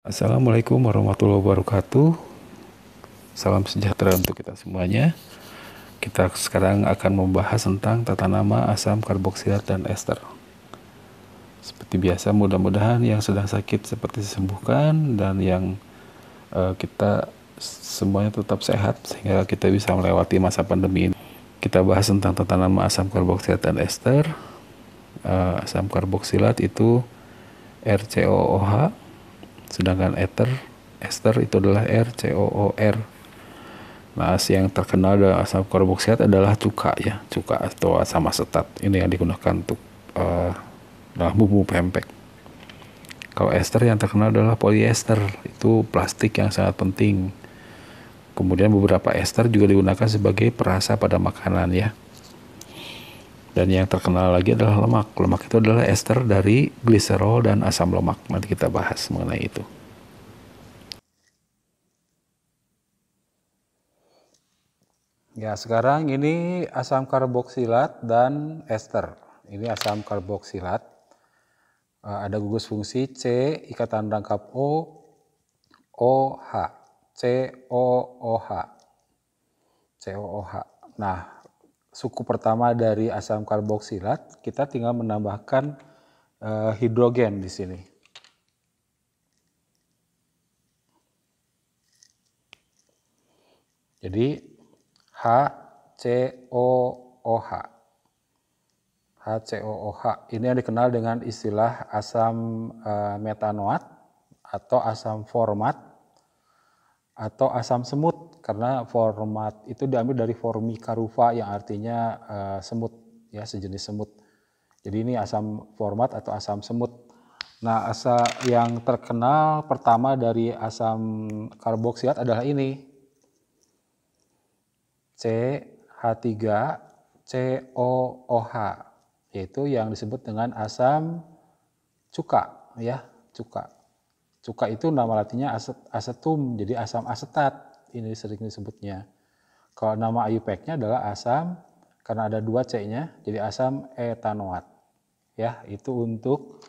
Assalamualaikum warahmatullahi wabarakatuh. Salam sejahtera untuk kita semuanya. Kita sekarang akan membahas tentang tata nama asam karboksilat dan ester. Seperti biasa, mudah-mudahan yang sedang sakit seperti disembuhkan dan yang kita semuanya tetap sehat sehingga kita bisa melewati masa pandemi ini. Kita bahas tentang tata nama asam karboksilat dan ester. Asam karboksilat itu RCOOH, sedangkan ester itu adalah RCOOR. Nah, yang terkenal dari asam karboksilat adalah cuka ya, cuka atau asam asetat. Ini yang digunakan untuk dalam bumbu pempek. Kalau ester yang terkenal adalah polyester, itu plastik yang sangat penting. Kemudian beberapa ester juga digunakan sebagai perasa pada makanan ya. Dan yang terkenal lagi adalah lemak. Lemak itu adalah ester dari gliserol dan asam lemak. Nanti kita bahas mengenai itu. Ya, sekarang ini asam karboksilat dan ester. Ini asam karboksilat. Ada gugus fungsi C, ikatan rangkap O, OH, COOH. COOH. Nah, suku pertama dari asam karboksilat, kita tinggal menambahkan hidrogen di sini. Jadi HCOOH. HCOOH ini yang dikenal dengan istilah asam metanoat atau asam format atau asam semut, karena format itu diambil dari formicaruva yang artinya semut ya, sejenis semut. Jadi ini asam format atau asam semut. Nah, asam yang terkenal pertama dari asam karboksilat adalah ini, CH3COOH, yaitu yang disebut dengan asam cuka ya, cuka. Cuka itu nama latinnya asetum, jadi asam asetat, ini sering disebutnya. Kalau nama IUPAC-nya adalah asam, karena ada 2 C-nya, jadi asam etanoat. Ya, itu untuk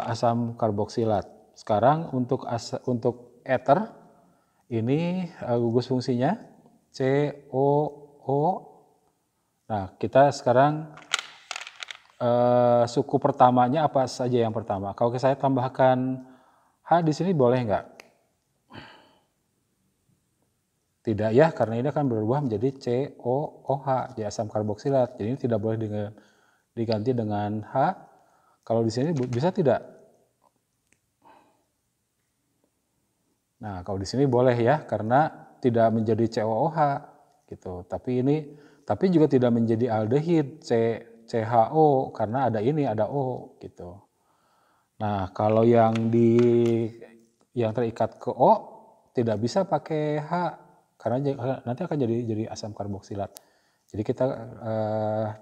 asam karboksilat. Sekarang untuk ether, ini gugus fungsinya COO. Nah, kita sekarang suku pertamanya apa saja yang pertama? Kalau saya tambahkan H di sini boleh nggak? Tidak ya, karena ini akan berubah menjadi COOH, jadi asam karboksilat. Jadi ini tidak boleh diganti dengan H. Kalau di sini bisa tidak? Nah, kalau di sini boleh ya, karena tidak menjadi COOH gitu. Tapi juga tidak menjadi aldehid CHO, karena ada ini, ada O gitu. Nah, kalau yang terikat ke O tidak bisa pakai H, karena nanti akan jadi asam karboksilat. Jadi kita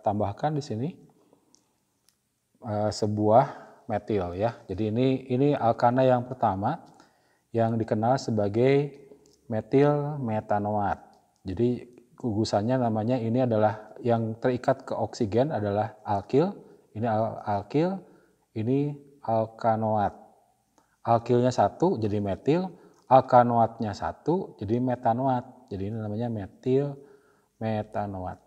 tambahkan di sini sebuah metil ya. Jadi ini alkana yang pertama yang dikenal sebagai metil metanoat. Jadi gugusannya namanya ini adalah yang terikat ke oksigen adalah alkil. Ini alkil, ini alkanoat. Alkilnya 1 jadi metil, alkanoatnya 1 jadi metanoat. Jadi ini namanya metil metanoat.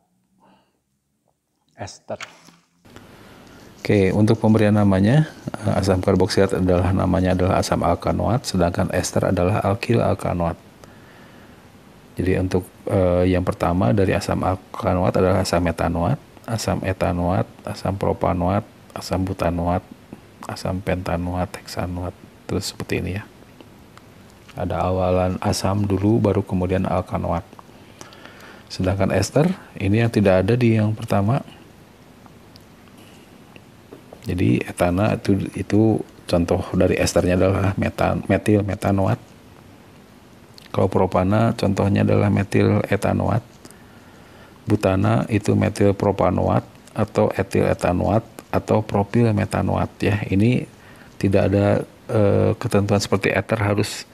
Ester. Oke, untuk pemberian namanya, asam karboksilat namanya adalah asam alkanoat, sedangkan ester adalah alkil alkanoat. Jadi untuk yang pertama dari asam alkanoat adalah asam metanoat, asam etanoat, asam propanoat, asam butanoat, asam pentanoat, heksanoat, terus seperti ini ya. Ada awalan asam dulu, baru kemudian alkanoat. Sedangkan ester, ini yang tidak ada di yang pertama. Jadi etana itu contoh dari esternya adalah metil metanoat. Kalau propana contohnya adalah metil etanoat. Butana itu metil propanoat atau etil etanoat atau propil metanoat ya. Ini tidak ada ketentuan seperti ether harus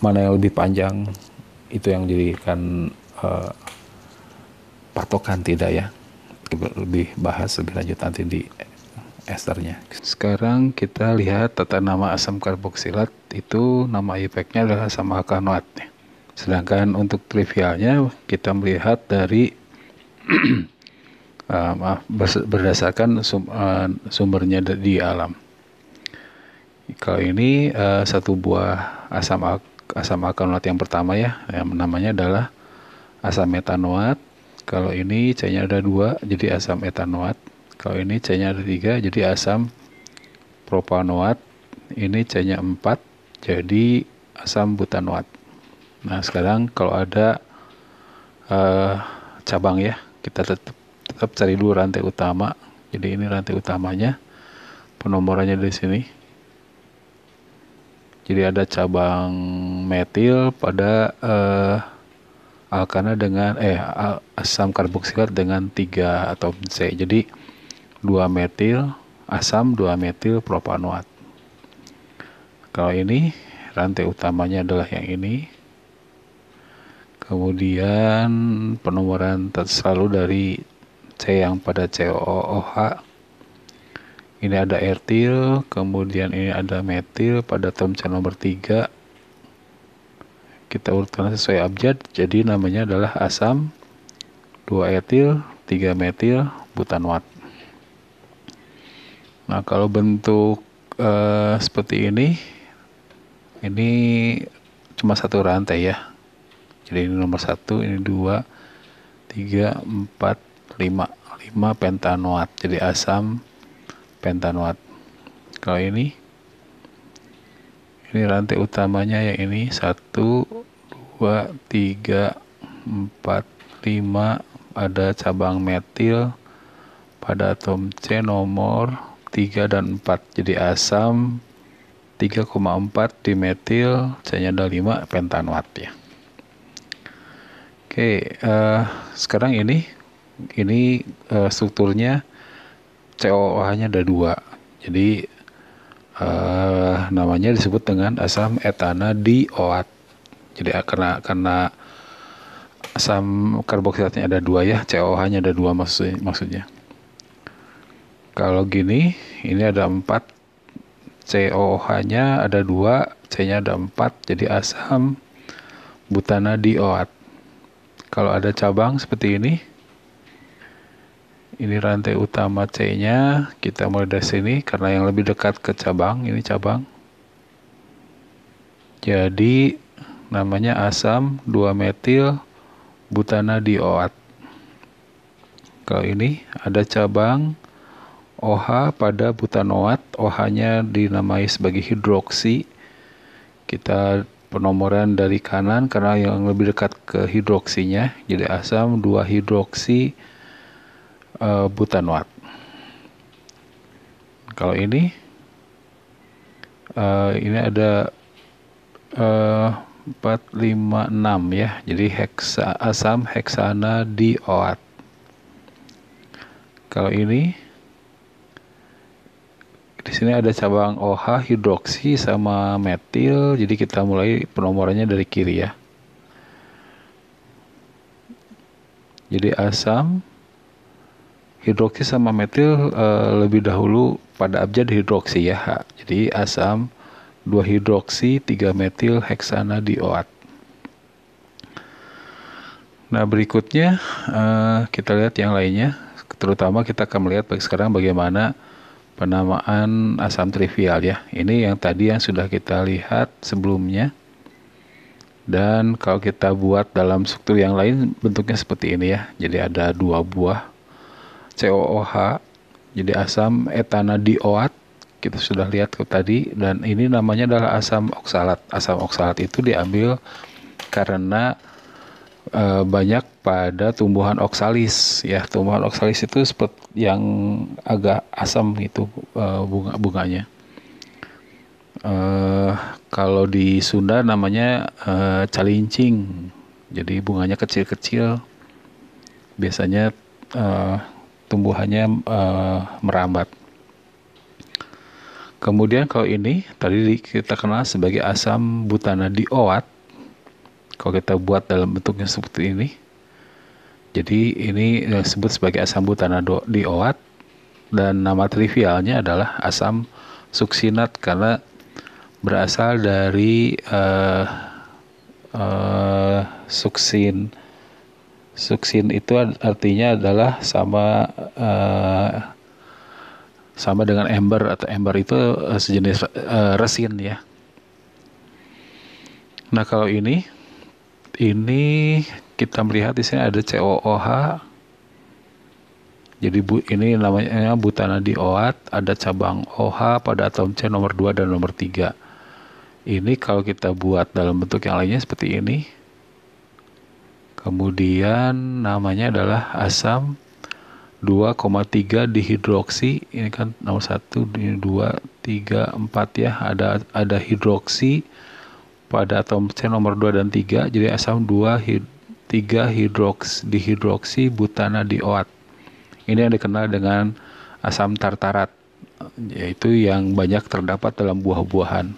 mana yang lebih panjang itu yang dijadikan patokan, tidak ya. Lebih bahas lebih lanjut nanti di esternya. Sekarang kita lihat tata nama asam karboksilat, itu nama IUPAC-nya adalah asam alkanoat. Sedangkan untuk trivialnya kita melihat dari berdasarkan sumbernya di alam. Kalau ini satu buah asam alkanoat yang pertama ya, yang namanya adalah asam metanoat. Kalau ini C-nya ada 2, jadi asam etanoat. Kalau ini C-nya ada 3, jadi asam propanoat. Ini C-nya 4, jadi asam butanoat. Nah, sekarang kalau ada cabang ya, kita tetap cari dulu rantai utama. Jadi ini rantai utamanya, penomorannya dari sini. Jadi ada cabang metil pada alkana dengan asam karboksilat dengan 3 atom C. Jadi 2 metil asam, 2 metil propanoat. Kalau ini rantai utamanya adalah yang ini. Kemudian penomoran selalu dari C yang pada COOH. Ini ada ertil, kemudian ini ada metil pada atom C nomor 3. Kita urutkan sesuai abjad, jadi namanya adalah asam 2 etil 3 metil butanoat. Nah, kalau bentuk seperti ini cuma satu rantai ya. Jadi ini nomor 1, ini 2, 3, 4, 5 pentanoat. Jadi asam pentanoat. Kalau ini rantai utamanya yang ini 1, 2, 3, 4, 5. Ada cabang metil pada atom C nomor 3 dan 4. Jadi asam 3,4 dimetil, C-nya ada 5 pentanoat ya. Oke, sekarang ini strukturnya COOH-nya ada 2. Jadi namanya disebut dengan asam etanadioat. Jadi karena asam karboksilatnya ada 2 ya, COOH-nya ada 2 maksudnya. Kalau gini, ini ada 4, COOH-nya ada 2, C-nya ada 4, jadi asam butanadioat. Kalau ada cabang seperti ini rantai utama C-nya, kita mulai dari sini karena yang lebih dekat ke cabang, ini cabang. Jadi namanya asam 2 metil butanadioat. Kalau ini ada cabang OH pada butanoat, OH-nya dinamai sebagai hidroksi. Kita penomoran dari kanan karena yang lebih dekat ke hidroksinya, jadi asam 2 hidroksi butanoat. Kalau ini ada 4, 5, 6 ya, jadi asam heksanadioat. Kalau ini di sini ada cabang OH hidroksi sama metil, jadi kita mulai penomorannya dari kiri ya. Jadi asam hidroksi sama metil lebih dahulu pada abjad hidroksi ya. Jadi asam 2 hidroksi 3 metil heksanadioat. Nah, berikutnya kita lihat yang lainnya. Terutama kita akan melihat sekarang bagaimana penamaan asam trivial ya. Ini yang tadi yang sudah kita lihat sebelumnya. Dan kalau kita buat dalam struktur yang lain bentuknya seperti ini ya. Jadi ada 2 buah COOH. Jadi asam etanadioat. Kita sudah lihat tadi. Dan ini namanya adalah asam oksalat. Asam oksalat itu diambil karena banyak pada tumbuhan oksalis ya. Tumbuhan oksalis itu seperti yang agak asam itu bunganya. Kalau di Sunda namanya calincing. Jadi bunganya kecil-kecil. Biasanya tumbuhannya merambat. Kemudian kalau ini tadi kita kenal sebagai asam butanadioat. Kalau kita buat dalam bentuknya seperti ini, jadi ini disebut sebagai asam butanadioat. dan nama trivialnya adalah asam suksinat karena berasal dari suksin. Suksin itu artinya adalah sama dengan ember, atau ember itu sejenis resin ya. Nah kalau ini kita melihat di sini ada COOH. Jadi ini namanya butanadioat, ada cabang OH pada atom C nomor 2 dan nomor 3. Ini kalau kita buat dalam bentuk yang lainnya seperti ini. Kemudian namanya adalah asam 2,3 dihidroksi. Ini kan nomor 1, 2, 3, 4 ya. Ada hidroksi pada atom C nomor 2 dan 3. Jadi asam 3 dihidroksi butanadioat. Ini yang dikenal dengan asam tartarat, yaitu yang banyak terdapat dalam buah-buahan.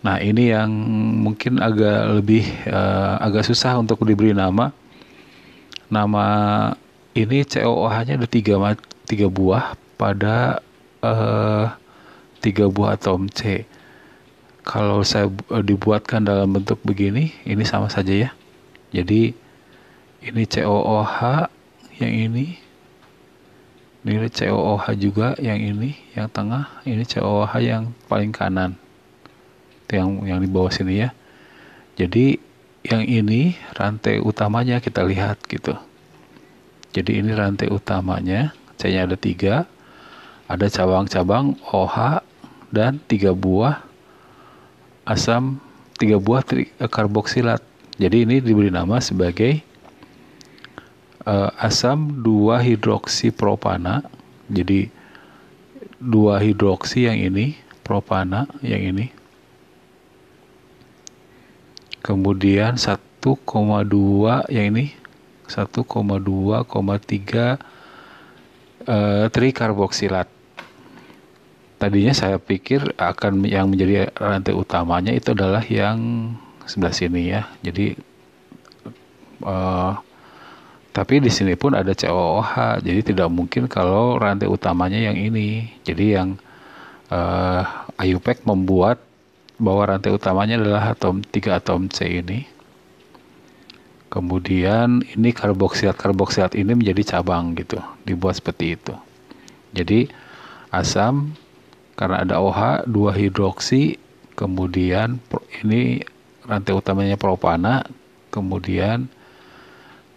Nah ini yang mungkin agak susah untuk diberi nama. Nama ini COOH-nya ada 3 buah pada 3 buah atom C. Kalau saya dibuatkan dalam bentuk begini, ini sama saja ya. Jadi ini COOH, yang ini COOH juga, yang ini yang tengah, ini COOH yang paling kanan. Itu yang di bawah sini ya. Jadi yang ini rantai utamanya kita lihat gitu. Jadi ini rantai utamanya, C-nya ada 3, ada cabang-cabang OH dan 3 buah asam, 3 buah karboksilat. Jadi ini diberi nama sebagai asam 2-hidroksipropana. Jadi 2 hidroksi yang ini, propana yang ini. Kemudian 1,2 yang ini, 1,2,3 trikarboksilat. Tadinya saya pikir akan yang menjadi rantai utamanya itu adalah yang sebelah sini ya. Jadi tapi di sini pun ada COOH, jadi tidak mungkin kalau rantai utamanya yang ini. Jadi yang IUPAC membuat bahwa rantai utamanya adalah 3 atom C ini. Kemudian ini karboksilat ini menjadi cabang gitu, dibuat seperti itu. Jadi asam karena ada OH 2 hidroksi, kemudian ini rantai utamanya propana, kemudian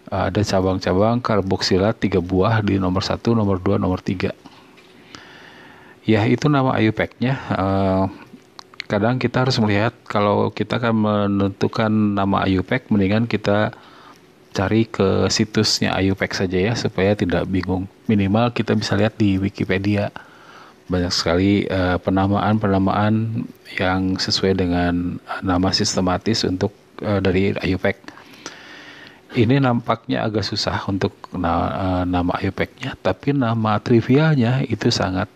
ada cabang-cabang karboksilat 3 buah di nomor 1, nomor 2, nomor 3. Ya itu nama IUPAC-nya. Kadang kita harus melihat, kalau kita akan menentukan nama IUPAC, mendingan kita cari ke situsnya IUPAC saja ya, supaya tidak bingung. Minimal kita bisa lihat di Wikipedia. Banyak sekali penamaan yang sesuai dengan nama sistematis untuk dari IUPAC. Ini nampaknya agak susah untuk nama IUPAC-nya, tapi nama trivialnya itu sangat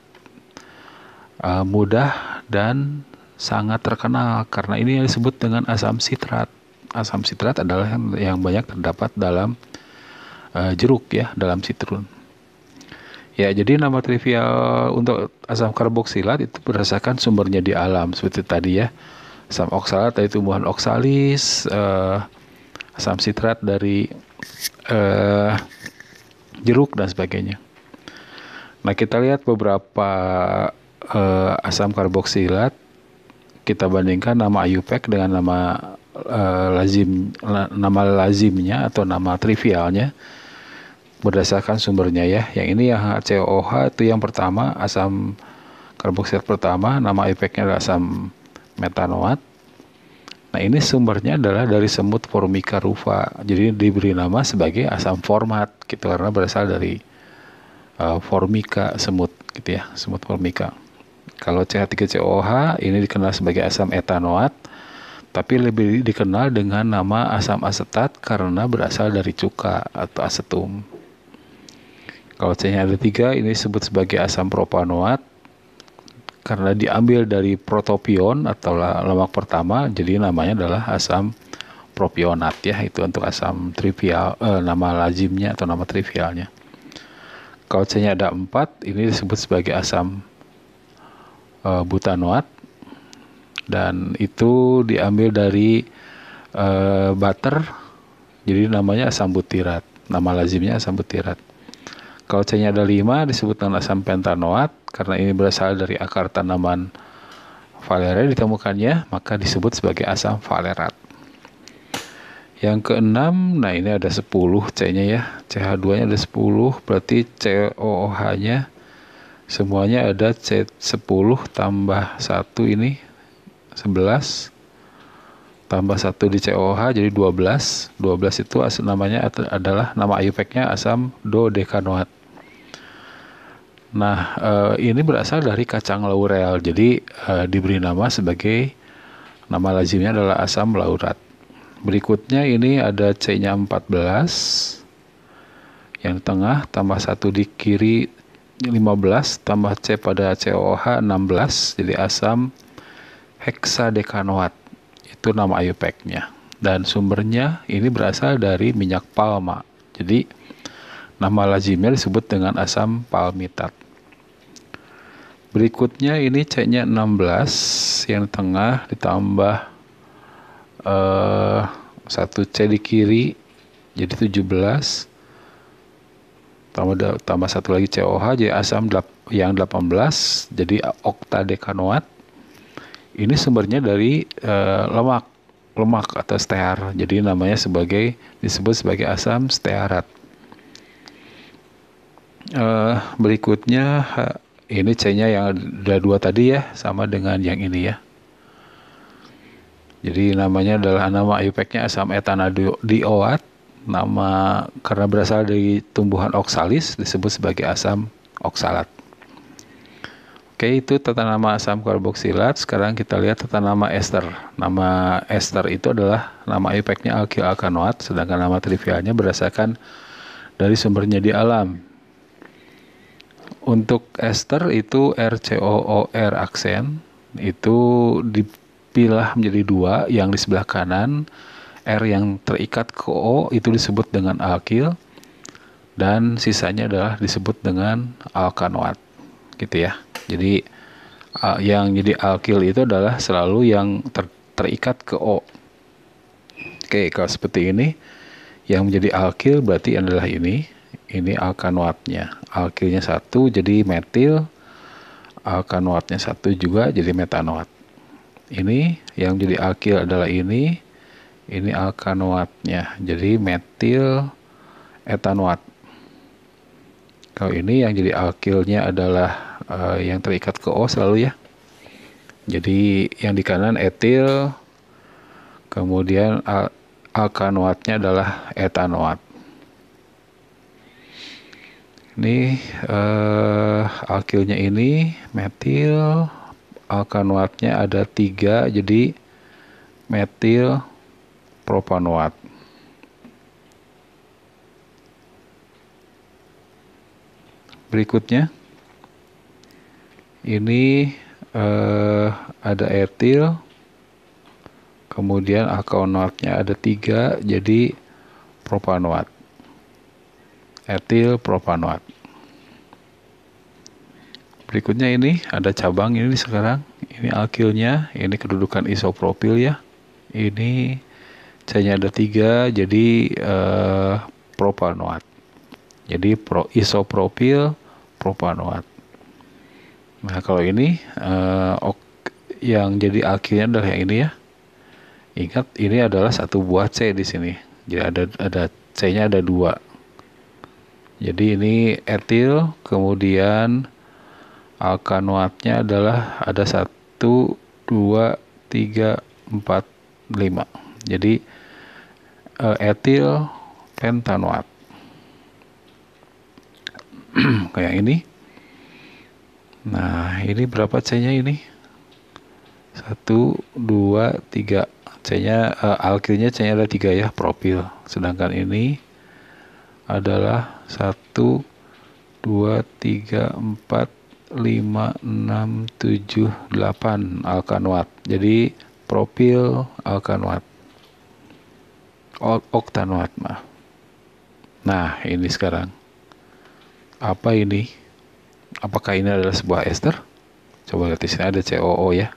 mudah dan sangat terkenal karena ini disebut dengan asam sitrat. Asam sitrat adalah yang banyak terdapat dalam jeruk ya, dalam sitrun. Ya, jadi nama trivial untuk asam karboksilat itu berdasarkan sumbernya di alam seperti tadi ya. Asam oksalat dari tumbuhan oksalis, asam sitrat dari jeruk dan sebagainya. Nah, kita lihat beberapa asam karboksilat, kita bandingkan nama IUPAC dengan nama lazimnya atau nama trivialnya berdasarkan sumbernya ya. Yang ini yang COOH itu yang pertama, asam karboksilat pertama, nama IUPAC-nya adalah asam metanoat. Nah ini sumbernya adalah dari semut Formica rufa, jadi diberi nama sebagai asam format gitu karena berasal dari Formica semut gitu ya, semut Formica. Kalau CH3COOH ini dikenal sebagai asam etanoat, tapi lebih dikenal dengan nama asam asetat karena berasal dari cuka atau asetum. Kalau C-nya ada 3, ini disebut sebagai asam propanoat karena diambil dari protopion atau lemak pertama, jadi namanya adalah asam propionat ya, itu untuk asam trivial, nama lazimnya atau nama trivialnya. Kalau C-nya ada 4, ini disebut sebagai asam butanoat, dan itu diambil dari butter, jadi namanya asam butirat. Nama lazimnya asam butirat. Kalau C-nya ada 5, disebut dengan asam pentanoat, karena ini berasal dari akar tanaman Valeria ditemukannya, maka disebut sebagai asam valerat. Yang keenam, nah ini ada 10 C-nya ya, CH2-nya ada 10, berarti COOH-nya semuanya ada C10 tambah 1 ini 11, tambah 1 di COOH jadi 12. 12 itu namanya adalah nama IUPAC-nya asam dodekanoat. Nah, ini berasal dari kacang laurel, jadi diberi nama sebagai, nama lazimnya adalah asam laurat. Berikutnya ini ada C-nya 14, yang tengah tambah 1 di kiri 15, tambah C pada COOH 16, jadi asam heksadekanoat. Itu nama IUPAC-nya. Dan sumbernya ini berasal dari minyak palma. Jadi nama lazimnya disebut dengan asam palmitat. Berikutnya ini C-nya 16, yang tengah ditambah 1 C di kiri jadi 17, tambah 1 lagi COH jadi asam yang 18 jadi oktadekanoat. Ini sumbernya dari lemak atau stear, jadi namanya disebut sebagai asam stearat. Berikutnya ini C-nya yang ada 2 tadi ya, sama dengan yang ini ya. Jadi namanya adalah, nama IUPAC-nya asam etanadioat. Nama karena berasal dari tumbuhan oksalis disebut sebagai asam oksalat. Oke, itu tata nama asam karboksilat. Sekarang kita lihat tata nama ester. Nama ester itu adalah nama IUPAC-nya alkil alkanoat, sedangkan nama trivialnya berdasarkan dari sumbernya di alam. Untuk ester itu RCOOR aksen itu dipilah menjadi 2, yang di sebelah kanan R yang terikat ke O itu disebut dengan alkil, dan sisanya adalah disebut dengan alkanoat, gitu ya. Jadi yang jadi alkil itu adalah selalu yang terikat ke O. Oke, kalau seperti ini, yang menjadi alkil berarti adalah ini alkanoatnya. Alkilnya 1 jadi metil, alkanoatnya 1 juga jadi metanoat. Ini yang jadi alkil adalah ini alkanoatnya jadi metil etanoat. Kalau ini yang jadi alkilnya adalah yang terikat ke O selalu ya. Jadi yang di kanan etil, kemudian alkanoatnya adalah etanoat. Ini alkilnya ini metil, alkanoatnya ada 3 jadi metil propanoat. Berikutnya ini ada etil, kemudian alkanoatnya ada 3 jadi propanoat. Etil propanoat. Berikutnya ini ada cabang ini sekarang. Ini alkilnya, ini kedudukan isopropil ya. Ini C-nya ada 3 jadi propanoat. Jadi isopropil propanoat. Nah, kalau ini yang jadi alkilnya adalah yang ini ya. Ingat, ini adalah 1 buah C di sini. Jadi ada C-nya ada 2. Jadi ini etil, kemudian alkanoatnya adalah ada 1, 2, 3, 4, 5. Jadi etil pentanoat. Kayak ini. Nah, ini berapa C-nya ini? 1, 2, 3. C-nya alkilnya C-nya ada 3 ya, propil. Sedangkan ini adalah 1, 2, 3, 4, 5, 6, 7, 8 alkanoat. Jadi propil alkanoat. Oktanoat, maaf. Nah, ini sekarang. Apa ini? Apakah ini adalah sebuah ester? Coba lihat di sini ada COO ya.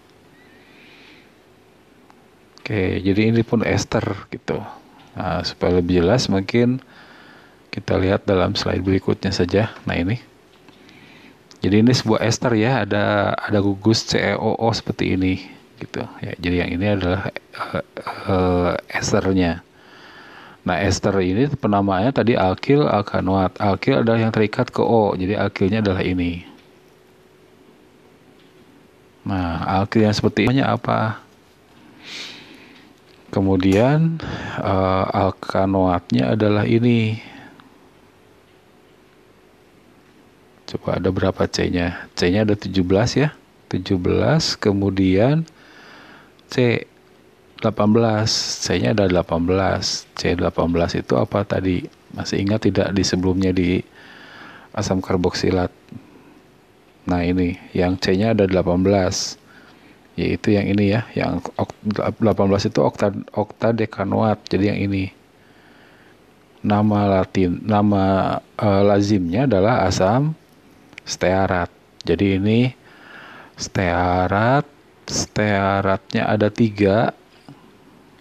Oke, jadi ini pun ester gitu. Nah, supaya lebih jelas mungkin kita lihat dalam slide berikutnya saja. Nah, ini. Jadi ini sebuah ester ya, ada gugus COO seperti ini gitu. Ya, jadi yang ini adalah esternya. Nah, ester ini penamaannya tadi alkil, alkanoat. Alkil adalah yang terikat ke O, jadi alkilnya adalah ini. Nah, alkil yang seperti ini apa? Kemudian alkanoatnya adalah ini. Coba ada berapa C-nya? C-nya ada 17 ya. 17, kemudian C 18, C-nya ada 18. C18 itu apa tadi? Masih ingat tidak di sebelumnya di asam karboksilat? Nah, ini yang C-nya ada 18. Yaitu yang ini ya, yang 18 itu oktadekanoat. Jadi yang ini. Nama lazimnya adalah asam stearat. Jadi ini stearatnya ada 3.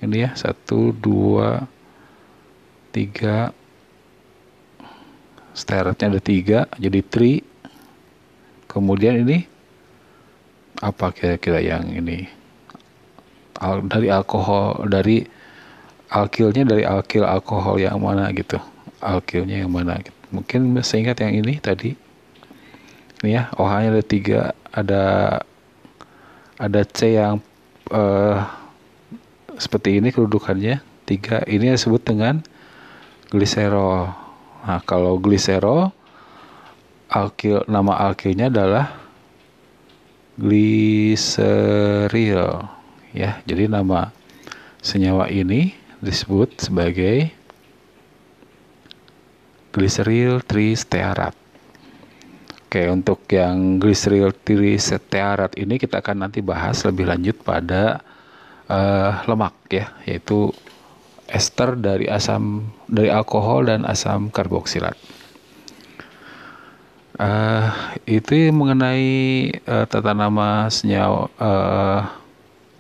Ini ya, 1, 2, 3. Stearatnya ada 3, jadi tri. Kemudian ini apa kira-kira yang ini? Dari alkohol, dari alkilnya dari alkil alkohol yang mana gitu? Alkilnya yang mana gitu. Mungkin masih ingat yang ini tadi. Ini ya, OH-nya ada 3, ada C yang seperti ini kedudukannya 3. Ini disebut dengan gliserol. Nah, kalau gliserol, nama alkilnya adalah gliseril ya. Jadi nama senyawa ini disebut sebagai gliseril tristearat. Oke, untuk yang gliseril tristearat ini kita akan nanti bahas lebih lanjut pada lemak ya, yaitu ester dari alkohol dan asam karboksilat. Itu mengenai tata nama senyawa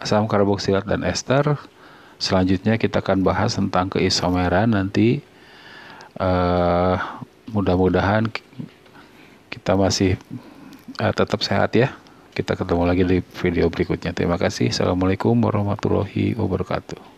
asam karboksilat dan ester. Selanjutnya kita akan bahas tentang keisomeran nanti. Mudah-mudahan kita masih tetap sehat ya. Kita ketemu lagi di video berikutnya. Terima kasih. Assalamualaikum warahmatullahi wabarakatuh.